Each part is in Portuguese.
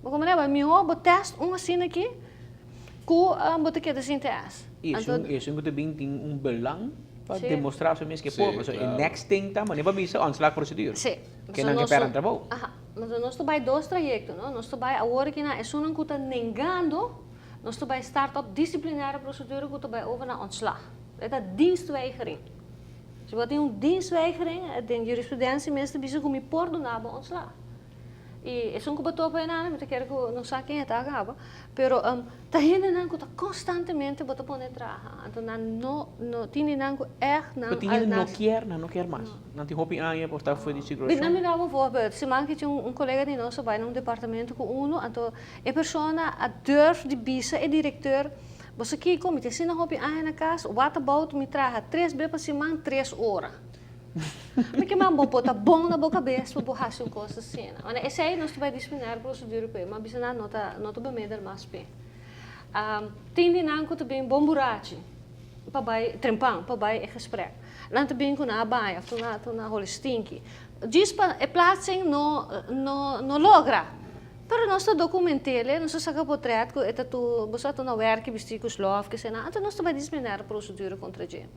Maar como é, meu o teste assim aqui, com botar que assim teste. Isso muito bem tem belang para Sim. demonstrar se mesmo que pode, so claro. next thing tá, mas nem para bisa ontslagprocedure. Sim. Que não quer trabalho. Mas nós estamos dois trajetos, não? Nós estamos agora que na é só não custa negando, nós estamos start-up disciplinaire procedure que estamos over na ontslag. Dat is dienstweigering. Dus wat een dienstweigering, de jurisprudência mesmo bisa como perdonado ontslag. E é um que botou para nada, mas quero que não sabe quem é tá acaba, pero tá ainda não que tá constantemente botou para trabalhar, então não tinha não que não. Mas tinha não quer mais. Não tem roupa aí por estar foi de segurança. Não me dá um voorbeeld. Se man que tinha colega de nós vai num departamento com então a pessoa a durf de bisa é diretor. Você aqui como te ensina roupa aí na casa, o waterbout me traz 3 bepas semana 3 horas. Porque man bom botar bom na boca cabeça para borrar um coisa assim. Mas esse aí nós vai disciplinar procedura para, mas bisa na nota bemeder mais bem. Tem de não que também bom burachi. Para vai trempang, para vai gesprek. Lá também com a baia, tu na holistinki. Diz para a plaatsing no logra. Pero nós está documentele, nós saca portret, eta tu bosa tu na werk besticos love que sena, então nós vai disciplinar procedura contra ele.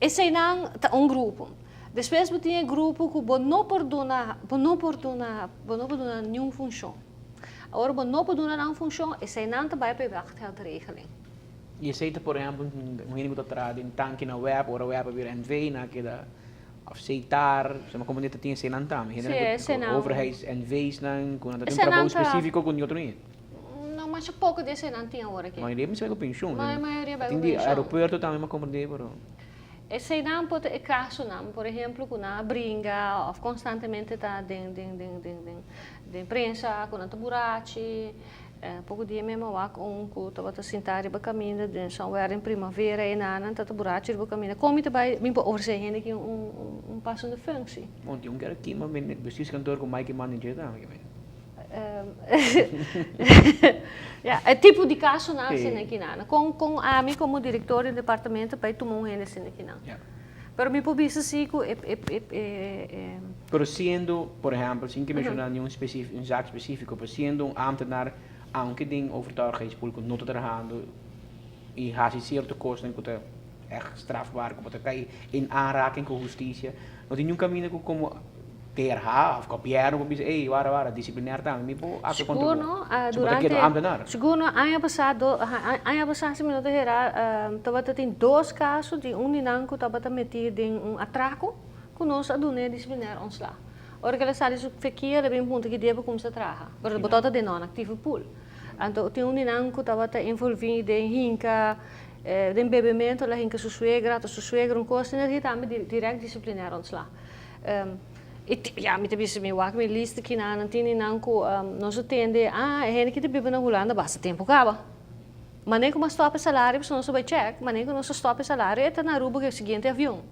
Esse aí não tá grupo. Depois você tem grupo que não perdona nenhuma função. Agora não perdona nenhuma função, esse aí não vai para wachtgeldregeling. E esse aí, por exemplo, um menino que está em tanque na web, ou a web vir NV, na que da aceitar, se uma comunidade tem esse não também. Sim, não. Overheid NV's não, quando tem trabalho específico com outro não. Não, mas pouco desse não tem agora aqui. A maioria vai com pensão. A maioria vai com pensão. Tem aeroporto também uma comunidade, pero esse não pode é caso não, por exemplo, quando a brinca ou constantemente está de imprensa, quando está burachi, pouco dia mesmo lá com que estava sentar e caminho de São Paulo em primavera e nada, está burachi e caminho. Como te vai me por ser gente que passo de função. Ontem quero aqui, mas bestuurskantoor com Mike manager também. É tipo de caso não assim aqui não. Com a mim como diretor do departamento para tomar um rende assim aqui não. Pero me publica assim que Pero sendo, por exemplo, sem que mencionar nenhum zaak específico, pero sendo ambtenaar aanke ding overtuigingspulko not te trabajando e haast certo kosten que é echt strafbaar, que você cai em aanraking com justiça, não tem nenhum caminho como terra, of copiar, ou dizer, ei, wara, disciplinar também, me pô, a seguro, durante, seguro, ano passado, se me não terá, estava tendo 2 casos de ninanco estava metido em atraco, que nós adunei disciplinar ontslag. Organisatie is verkeer, er een punt que deve começar a trabalhar. Porque botar de non activo pool. Então tem ninanco estava envolvido em hinca, de bebimento, lá hinca sua suegra, coisa, e também direct disciplinar ontslag. Ja, met de beste mee wakker met liste kina en tien in anko nós atende hene que te bebe na Holanda basta tempo acaba. Mas nem como stop salário, se não vai check, mas nem como stop salário é na Aruba que é o seguinte avião.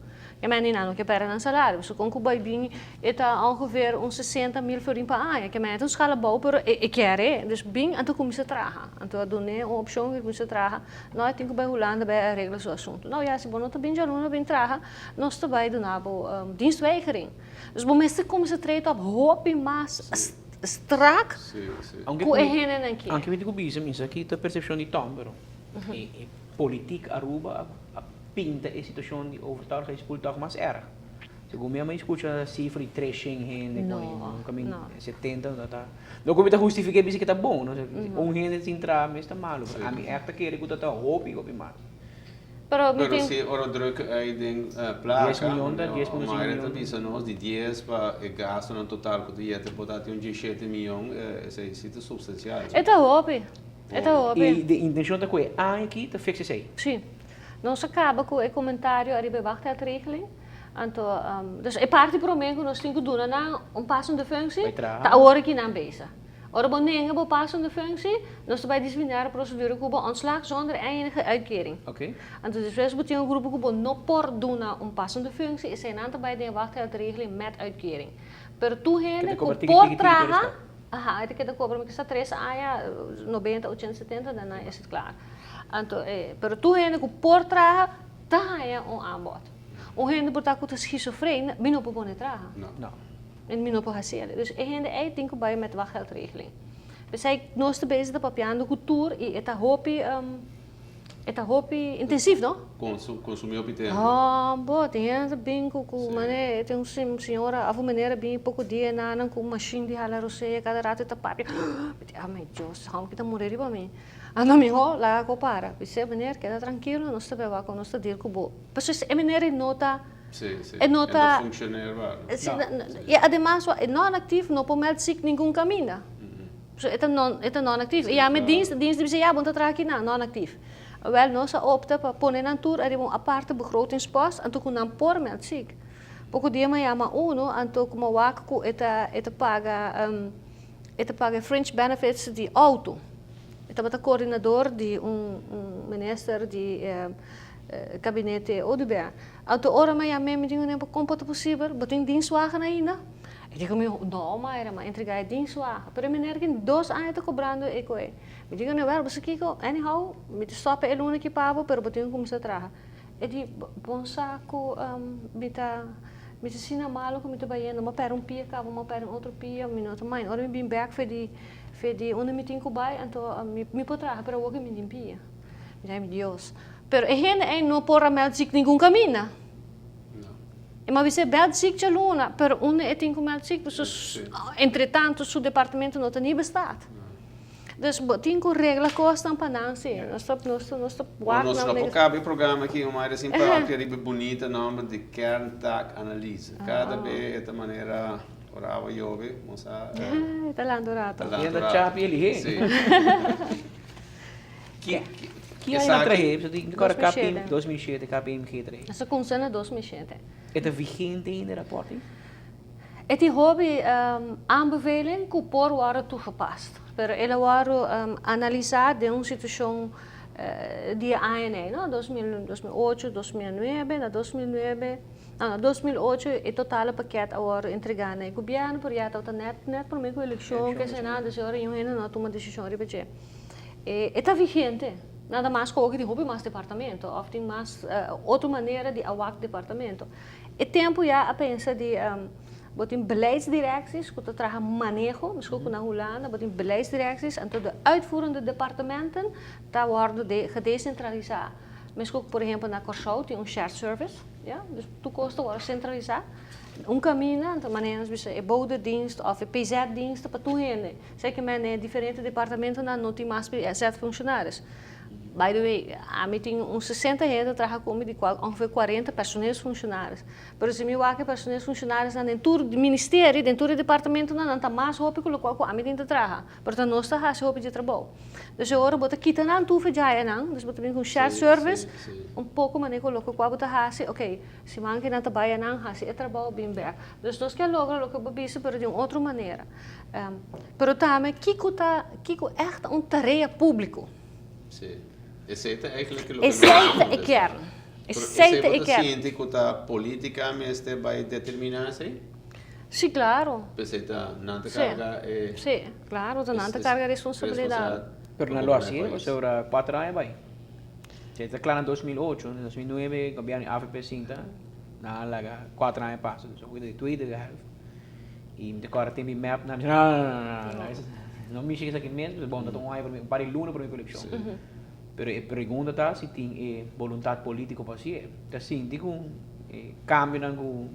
E mas não que pera na salário, se com cubai bem é ongeveer 60.000 florin per ano, que mas escala bom, pero quer, dus bem então começa a trabalhar. Então a dona uma opção que começa a trabalhar, nós tem que vai Holanda vai regrar o assunto. Não, já se bom não tá bem já não bem trabalhar, nós tá vai do nabo dienstweigering. Dus bom mas começa a tratar hoop mais strak. Com hene aqui. Anche vedi que isso aqui tá percepção de tom, pero e política Aruba pinta a situação de overtuigingspul toch mais erg. Segundo minha mãe escuta a cifra de 3 gente, no caminho 70, não tá. Não como tá justificar isso que tá bom, não sei. Gente sem entrar, mas tá malo. A mim é que querer que tá hopi mal. Pero se ora druk uit ding placa, 10 miljoen, maar het is nós de 10 para o gasto no total que ia ter botado 17 milhões, é isso substancial. É tá hopi. É tá hopi. E a intenção da coisa aqui tá fixa aí. Sim. Nós acaba com o comentário ali bij wachtgeldregeling. Então, dus é parte para mim que nós temos que doen na passo de functie. Tá agora aqui na bezig. Ora, wanneer we passen de functie, nós vai disciplinar a procedure com ontslag zonder enige uitkering. Oké. Então, depois we têm grupo que não por doen passende functie, is zijn aantal bij de wachtgeldregeling met uitkering. Per toegene que por traga, het que da cobra que está 3 90, 80, 70, dan is het klaar. Então, per toegene que por traga, tá é aanbod. Gente por estar com schizofreen, minopo pode traga. Não. En minopo hacer. Dus gente tem que bij met wachtgeldregeling. We zijn nog bezig de papiando cultuur e eta hopi intensivo, não? Consumir o tempo. Ah, boa, tem gente bem com mané, tem senhora, a maneira bem pouco dia na com machine de ralar você cada rato tá papi. Ah, meu Deus, como que tá morrer para mim? Ah, não me lá co para. Você maneira que tá tranquilo, não está beba com não está dir com bo. Mas é maneira nota. Sim, sim. É nota. Funcionar. E además, não ativo, não pode ser nenhum caminho. É não ativo. E a me dienst de você já bom tá aqui não ativo. Wel, nós opta para pôr na tour ali um aparte begrotingspost en toen kon por meld ziek. Pouco dia mais ama uno en toen como waku eta paga fringe benefits de auto. Eta bata coördinador de minister de gabinete Odeberg. En toen ora mais ama me dingen nem como possível, botin dienstwagen ainda. Ik digo me não, mas entregar dienstwagen. Pero meneer que 2 anos tá cobrando ecoe. Me diga não é, você kiko, anyhow, me stop el único pavo, pero botinho começa a trabalhar. E de bom saco, me sina malo que me tá baiano, mas pera pia, cabo, mas pera outro pia, me não também. Ora me bem back foi de onde me tinha cubai, então me pode trabalhar, pero o que me limpia. Me diga, Deus. Pero a gente não pode meldir nenhum caminho. Mas você belt ziek de luna, pero onde é tem como ziek, dus entretanto seu departamento não tem nem bestado. Dus tem que regla costa para não ser. Nós cabe programa aqui uma área simpática e bonita, nome de kerntaak-analyse. Cada vez de maneira orava jove, moça. Talandorato. E da chapa ele Sim. Que aí na traje, você tem agora KPM 2007, KPM que Essa consana 2007. É de vigente in de rapporting? Het is hobby aanbeveling que por worden toegepast. Pero ela waren analisar de uma situação de ANE, no? 2008, 2009, na 2009, no 2008 o total paquete agora entregado ao governo, por já está net por meio da eleição que se nada, se agora ainda não toma decisão de budget. Está vigente. Nada mais que o hobby mais departamento, ou tem mais outra maneira de awak departamento. E tempo já a pensar de botem beleidsdirecties, que traga manejo, misschien ook naar Holanda, botem beleidsdirecties en tot de uitvoerende departementen, daar worden gedecentraliseerd. Misschien ook, por exemplo, na Corsou, tem shared service, ja, dus toekomsten worden centraliseerd. Caminho, então, maneiras de bouderdienst of PZ-dienst para tu gente. Sei que men diferentes departamentos não tem mais PZ funcionários. By the way, a mim tem 60 gente trabalha comigo, de qual ongeveer 40 personeels funcionários. Por isso, eu acho que personeels funcionários dentro do ministério, dentro do departamento, não está mais roupa que o qual a mim tem que trabalhar. Portanto, nós está a roupa de trabalho. Então, agora, bota quita não tudo já não. Então, bota com shared service, pouco maneira que o qual bota hasse, ok, se manque não trabalha não, hasse é trabalho bem bem. Então, nós quer logo o que babisa, pero de outra maneira. Pero também, que é echt tarefa pública. Sim. Aceita eigenlijk kern. Aceita é kern. Que a política mesmo vai determinar assim? Sim, claro. Aceita não te carga. Sim, claro, não te carga responsabilidade. Pero não lo assim, você ora 4 anos vai. Você claro em 2008, em 2009, o governo AFP Sinta, na laga 4 anos passa, só cuida de tudo, e me decora tem map, não me chega aqui mesmo, bom, não tô aí para o luna para a eleição. Pero a pergunta está se tem vontade política para ser. Está sim, tem um cambio no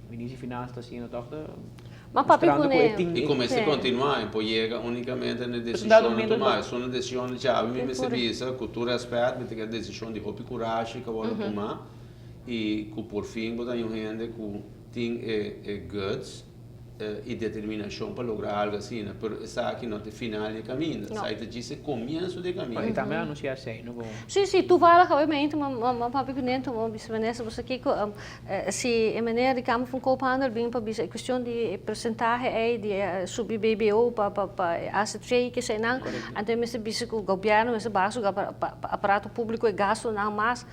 ministro de Finanças está sendo toda. Mas papi e começa a continuar, depois chega unicamente na decisão de tomar, só na decisão de já, me serviço, cultura aspecto, tem a decisão de roupa coragem que vou tomar e que por fim botar em gente que tem guts e determinação para lograr algo assim, mas está aqui não tem final de caminho, sai de dizer começo de caminho. Mas também não se assim, não vou. Sim, tu vai lá, obviamente, mas papi que nem tu, mas Vanessa, você aqui se a maneira de campo van koophandel bem para a questão de percentagem de subir BBO para asset free que sei não, então mas se o governo, mas baixo o aparato público é gasto não mais.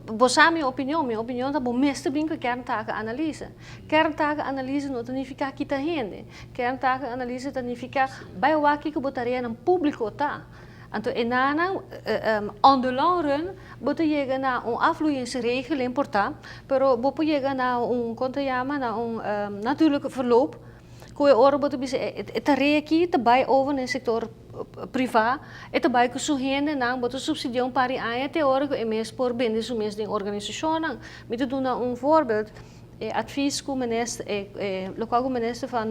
Bossa minha opinião é bom, mestre brinca kerntakenanalyse. Kerntakenanalyse não significa que tá rende. Kerntakenanalyse significa bij waar que botaria no público tá. Então, enana on the long run, bota chega na afvloeingsregel importante, pero bopo chega na conta chama na natuurlijke verloop. que é hora botar bisa tarefa aqui também over no setor privado e também que surgindo não botar subsidião para a até hora que é mesmo por bem isso mesmo de organização não me te dou voorbeeld advies que o ministro local minister van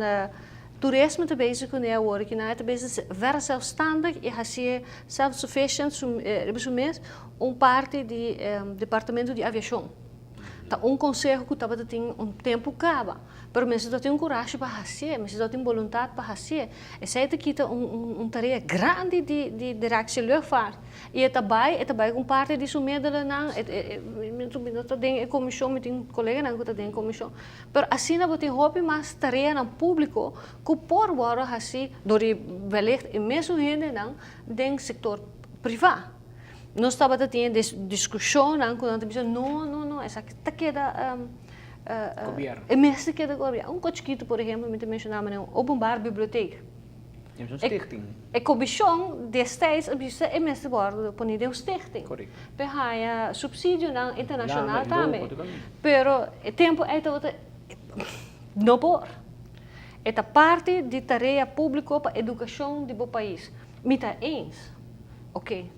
toerisme te bezig kunnen worden, je naar te bezig ver zelfstandig, je gaat je self-sufficient, parte do departamento de aviação. Tá conselho que estava tem tempo acaba, pero mesmo tem coragem para fazer, mesmo tem vontade para fazer, é certo que tá tarefa grande de direção luchtvaart. E é também com parte disso medo não, eu tenho comissão, eu tenho colega não que tem comissão, pero assim não tem hobby mais tarefa no público que por agora assim, dori wellicht mesmo gente não, tem setor privado. Nós estávamos tendo discussão, quando não, essa aqui está queda é mesmo que governo. Cochito, por exemplo, me mencionava uma openbare biblioteca. Temos stichting. A comissão destijds é mesmo agora por nível stichting. Correto. Porque subsídio internacional também. Pero o tempo é não por. É parte de tarefa pública para a educação do país. Me está eens, ok.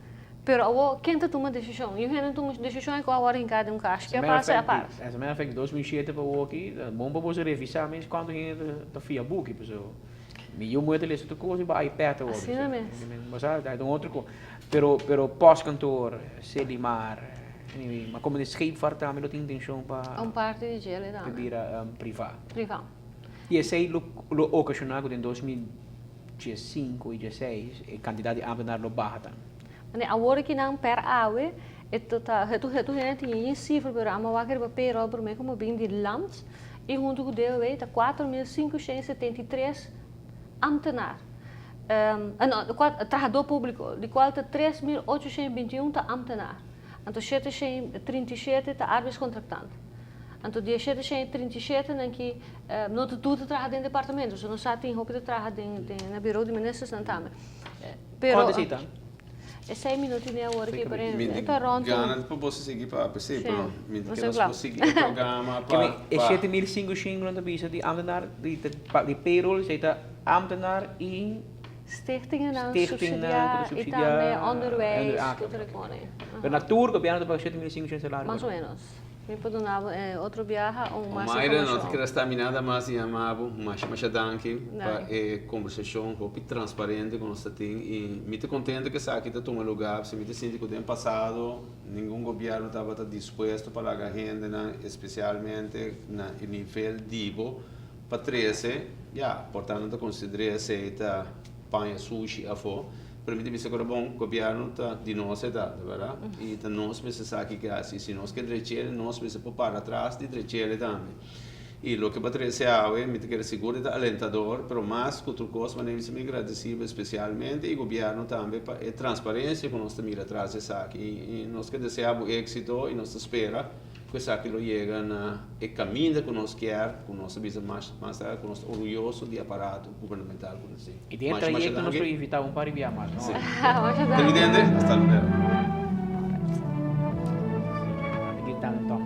Pero agora, quem está tomando decisão? Eu não tomo decisão que agora em cada caso. Que passa a parte. As a matter of fact, 2007 para o aqui, bom para você revisar, mas quando a gente está via book, pessoal. Eu muito ler outra coisa para iPad ou assim mesmo. Mas é outra coisa. Pero pós-cantor, Selimar, mas como de scheepvaart também não tem intenção para parte de gelo pedir privado. Privado. E esse aí lo ocasionado em 2015 e 2016, a quantidade de ambtenaar lo baixa. Agora que não per awe, itu tinha cifra para a wakker para payroll por mim como bem de lands e junto com o DOE tá 4.573 ambtenaar. Trabalhador público, de qual tá 3.821 tá ambtenaar. Então 737 tá arbeidscontractant. Então dia 737 não que não tudo trabalha em departamento, só não sabe tem roupa de trabalho no bureau de ministros não também. Quanto cita? É 6 minutos e meia hora que para Gana para você seguir para PC, pero você seguir o programa para. É 7.500 na bisa de ambtenaar de payroll, zeta ambtenaar e stichtingen subsidiar e também onderwijs que telefonie. Per natura governo para 7.500 salário. Mais ou menos. Me perdonava outro viaje mais. Maira não te quero estar minada mas chamava mas danke para conversação hopi transparente com nós tem e me te contente que sabe que está tomando lugar se me te sente que o tempo passado nenhum governo estava disposto para a agenda especialmente na nível divo para 13 portanto considerei aceita panha sushi a fo permite-me ser bom governo tá de nós verdade e tá nós precisa que assim se nós quer direito nós precisa para trás de direito também e lo que patrece me te quer seguro tá alentador pero mais que outra coisa mas me agradecido especialmente e governo também para transparência com nós mira atrás essa aqui e nós que desejamos êxito e nós espera que essa aqui lo chega na e caminha que nós quer com nossa visa mais com nós orgulhoso de aparato governamental por assim e dentro trayecto nós invitamos para enviar mais não evidente hasta luego aqui está então